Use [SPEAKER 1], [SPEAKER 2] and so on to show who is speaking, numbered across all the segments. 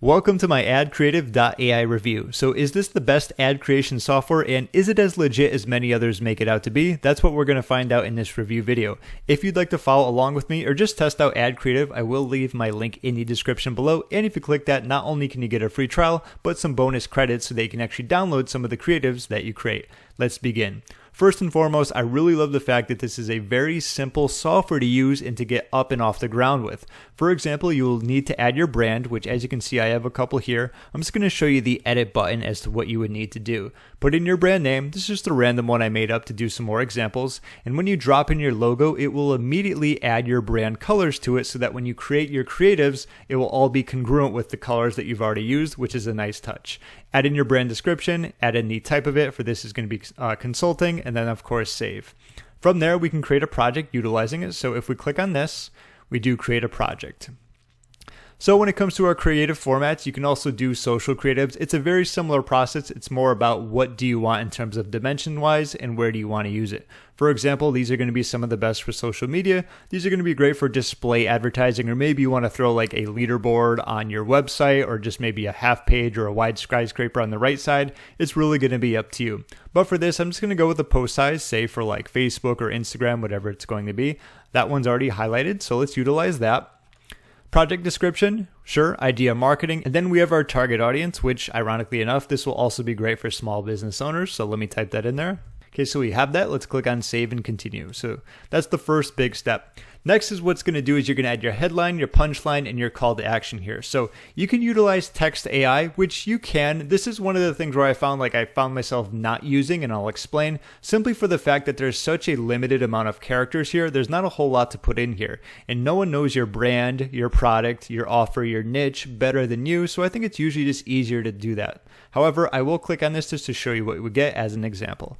[SPEAKER 1] Welcome to my AdCreative.ai review. So is this the best ad creation software, and is it as legit as many others make it out to be? That's what we're going to find out in this review video. If you'd like to follow along with me or just test out AdCreative, I will leave my link in the description below. And if you click that, not only can you get a free trial, but some bonus credits so that you can actually download some of the creatives that you create. Let's begin. First and foremost, I really love the fact that this is a very simple software to use and to get up and off the ground with. For example, you will need to add your brand, which as you can see, I have a couple here. I'm just going to show you the edit button as to what you would need to do. Put in your brand name. This is just a random one I made up to do some more examples. And when you drop in your logo, it will immediately add your brand colors to it so that when you create your creatives, it will all be congruent with the colors that you've already used, which is a nice touch. Add in your brand description, add in the type of it. For this is going to be consulting, and then of course save. From there, we can create a project utilizing it. So if we click on this, we do create a project. So when it comes to our creative formats, you can also do social creatives. It's a very similar process. It's more about what do you want in terms of dimension wise and where do you want to use it. For example, these are going to be some of the best for social media. These are going to be great for display advertising, or maybe you want to throw like a leaderboard on your website, or just maybe a half page or a wide skyscraper on the right side. It's really going to be up to you. But for this, I'm just going to go with a post size, say for like Facebook or Instagram, whatever it's going to be. That one's already highlighted, so let's utilize that. Project description, sure, idea marketing, and then we have our target audience, which ironically enough, this will also be great for small business owners. So let me type that in there. Okay, so we have that. Let's click on save and continue. So that's the first big step. Next is what's going to do is you're going to add your headline, your punchline, and your call to action here. So you can utilize text AI, which you can. This is one of the things where I found myself not using, and I'll explain, simply for the fact that there's such a limited amount of characters here. There's not a whole lot to put in here, and no one knows your brand, your product, your offer, your niche better than you. So I think it's usually just easier to do that. However, I will click on this just to show you what we get as an example.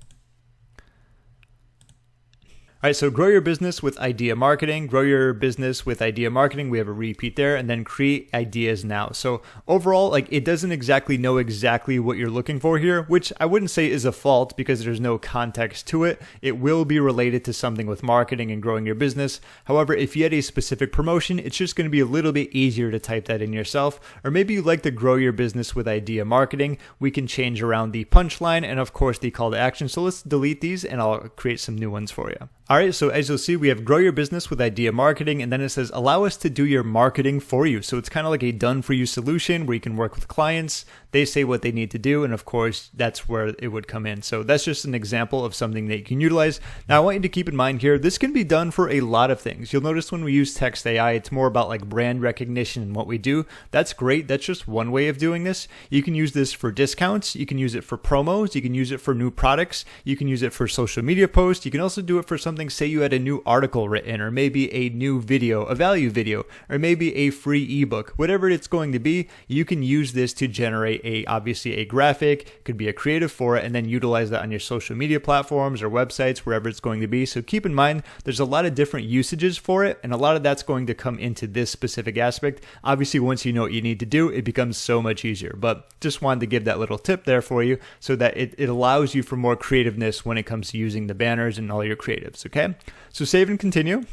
[SPEAKER 1] All right, so grow your business with idea marketing, grow your business with idea marketing. We have a repeat there, and then create ideas now. So overall, it doesn't exactly know exactly what you're looking for here, which I wouldn't say is a fault because there's no context to it. It will be related to something with marketing and growing your business. However, if you had a specific promotion, it's just going to be a little bit easier to type that in yourself. Or maybe you'd like to grow your business with idea marketing. We can change around the punchline and of course the call to action. So let's delete these and I'll create some new ones for you. All right, so as you'll see, we have grow your business with idea marketing, and then it says allow us to do your marketing for you. So it's kind of like a done for you solution where you can work with clients. They say what they need to do, and of course, that's where it would come in. So that's just an example of something that you can utilize. Now, I want you to keep in mind here, this can be done for a lot of things. You'll notice when we use text AI, it's more about like brand recognition and what we do. That's great. That's just one way of doing this. You can use this for discounts. You can use it for promos. You can use it for new products. You can use it for social media posts. You can also do it for something, say you had a new article written, or maybe a new video, a value video, or maybe a free ebook. Whatever it's going to be, you can use this to generate obviously a graphic, could be a creative for it, and then utilize that on your social media platforms or websites, wherever it's going to be. So keep in mind, there's a lot of different usages for it, and a lot of that's going to come into this specific aspect. Obviously, once you know what you need to do, it becomes so much easier. But just wanted to give that little tip there for you so that it allows you for more creativeness when it comes to using the banners and all your creatives, okay? So save and continue.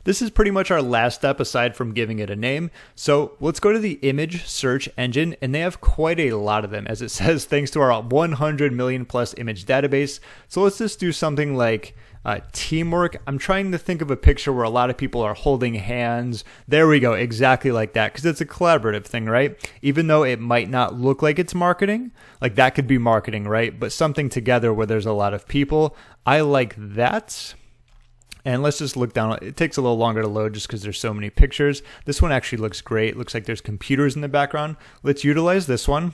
[SPEAKER 1] This is pretty much our last step aside from giving it a name. So let's go to the image search engine, and they have quite a lot of them, as it says, thanks to our 100 million plus image database. So let's just do something like teamwork. I'm trying to think of a picture where a lot of people are holding hands. There we go, exactly like that, because it's a collaborative thing, right? Even though it might not look like it's marketing, like that could be marketing, right? But something together where there's a lot of people. I like that. And let's just look down. It takes a little longer to load just because there's so many pictures. This one actually looks great. It looks like there's computers in the background. Let's utilize this one.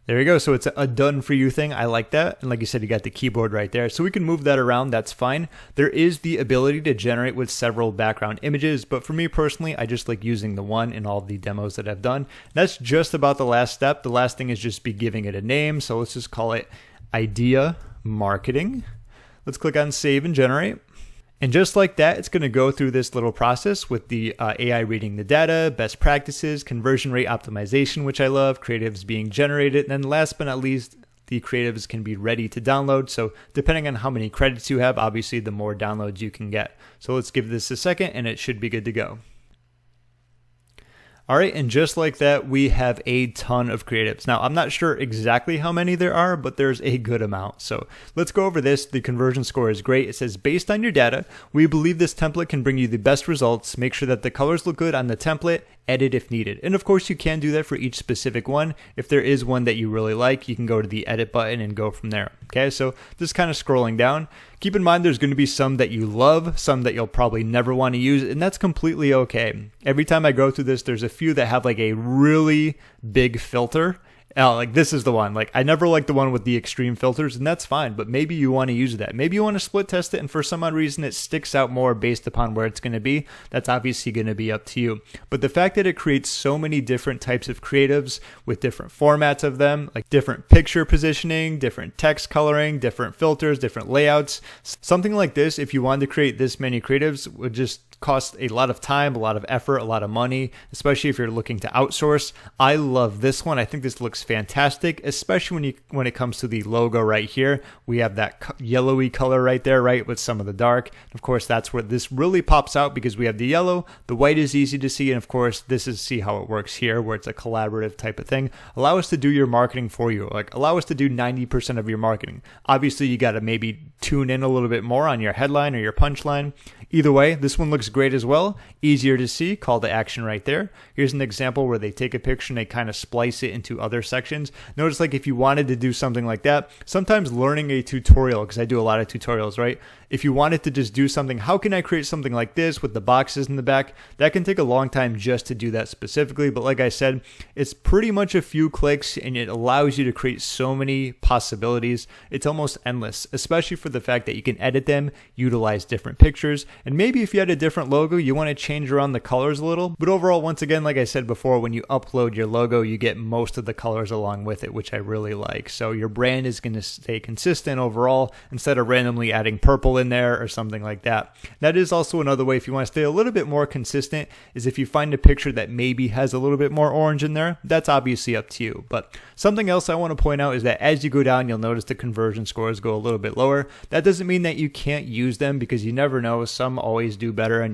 [SPEAKER 1] There you go. So it's a done for you thing. I like that. And like you said, you got the keyboard right there. So we can move that around. That's fine. There is the ability to generate with several background images. But for me personally, I just like using the one in all the demos that I've done. That's just about the last step. The last thing is just be giving it a name. So let's just call it idea marketing. Let's click on save and generate. And just like that, it's going to go through this little process with the AI reading the data, best practices, conversion rate optimization, which I love, creatives being generated. And then last but not least, the creatives can be ready to download. So depending on how many credits you have, obviously the more downloads you can get. So let's give this a second and it should be good to go. All right, and just like that, we have a ton of creatives. Now, I'm not sure exactly how many there are, but there's a good amount. So let's go over this. The conversion score is great. It says, based on your data, we believe this template can bring you the best results. Make sure that the colors look good on the template. Edit if needed. And of course, you can do that for each specific one. If there is one that you really like, you can go to the edit button and go from there. Okay, so just kind of scrolling down. Keep in mind there's going to be some that you love, some that you'll probably never want to use, and that's completely okay. Every time I go through this, there's a few that have like a really big filter. Like this is the one. Like I never like the one with the extreme filters, and that's fine, but maybe you want to use that. Maybe you want to split test it, and for some odd reason it sticks out more based upon where it's going to be. That's obviously going to be up to you. But the fact that it creates so many different types of creatives with different formats of them, like different picture positioning, different text coloring, different filters, different layouts, something like this, if you wanted to create this many creatives, would just cost a lot of time, a lot of effort, a lot of money, especially if you're looking to outsource. I love this one. I think this looks fantastic, especially when it comes to the logo right here. We have that yellowy color right there, right, with some of the dark. Of course, that's where this really pops out because we have the yellow, the white is easy to see, and of course, this is see how it works here, where it's a collaborative type of thing. Allow us to do your marketing for you. Like allow us to do 90% of your marketing. Obviously, you got to maybe tune in a little bit more on your headline or your punchline. Either way, this one looks great as well. Easier to see, call to action right there. Here's an example where they take a picture and they kind of splice it into other sections. Notice like if you wanted to do something like that, sometimes learning a tutorial, because I do a lot of tutorials, right? If you wanted to just do something, how can I create something like this with the boxes in the back? That can take a long time just to do that specifically. But like I said, it's pretty much a few clicks and it allows you to create so many possibilities. It's almost endless, especially for the fact that you can edit them, utilize different pictures. And maybe if you had a different logo, you want to change around the colors a little. But overall, once again, like I said before, when you upload your logo, you get most of the colors along with it, which I really like. So your brand is going to stay consistent overall instead of randomly adding purple in there or something like that. That is also another way if you want to stay a little bit more consistent is if you find a picture that maybe has a little bit more orange in there, that's obviously up to you. But something else I want to point out is that as you go down, you'll notice the conversion scores go a little bit lower. That doesn't mean that you can't use them because you never know. Some always do better and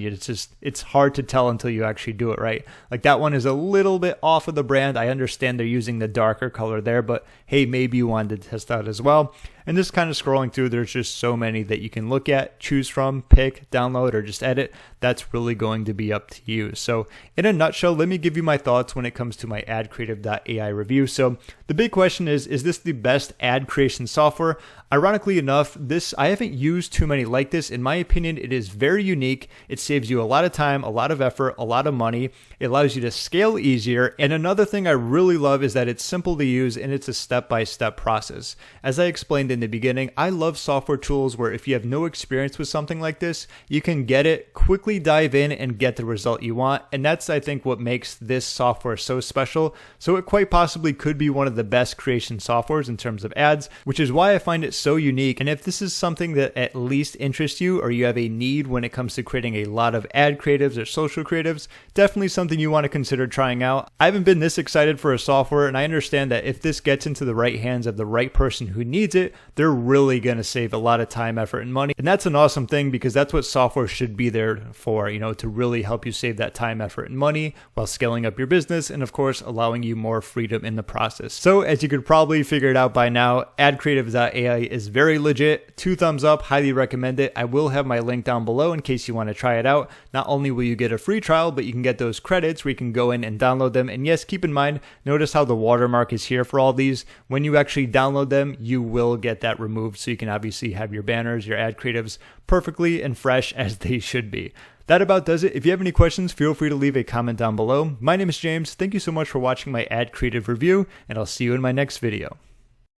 [SPEAKER 1] it's hard to tell until you actually do it, right? Like that one is a little bit off of the brand. I understand they're using the darker color there, but hey, maybe you wanted to test out as well. And just kind of scrolling through, there's just so many that you can look at, choose from, pick, download, or just edit. That's really going to be up to you. So in a nutshell, let me give you my thoughts when it comes to my AdCreative.ai review. So the big question is this the best ad creation software? Ironically enough, I haven't used too many like this. In my opinion, it is very unique. It saves you a lot of time, a lot of effort, a lot of money. It allows you to scale easier. And another thing I really love is that it's simple to use and it's a step-by-step process. As I explained in the beginning, I love software tools where if you have no experience with something like this, you can get it, quickly dive in and get the result you want. And that's, I think, what makes this software so special. So it quite possibly could be one of the best creation softwares in terms of ads, which is why I find it so unique. And if this is something that at least interests you or you have a need when it comes to creating a lot of ad creatives or social creatives, definitely something you want to consider trying out. I haven't been this excited for a software, and I understand that if this gets into the right hands of the right person who needs it, they're really going to save a lot of time, effort, and money. And that's an awesome thing because that's what software should be there for, to really help you save that time, effort, and money while scaling up your business and, of course, allowing you more freedom in the process. So as you could probably figure it out by now, AdCreative.ai is very legit. 2 thumbs up, highly recommend it. I will have my link down below in case you want to try it out. Not only will you get a free trial, but you can get those credits where you can go in and download them. And yes, keep in mind, notice how the watermark is here for all these. When you actually download them, you will get that removed so you can obviously have your banners, your ad creatives perfectly and fresh as they should be. That about does it. If you have any questions, feel free to leave a comment down below. My name is James. Thank you so much for watching my ad creative review, and I'll see you in my next video.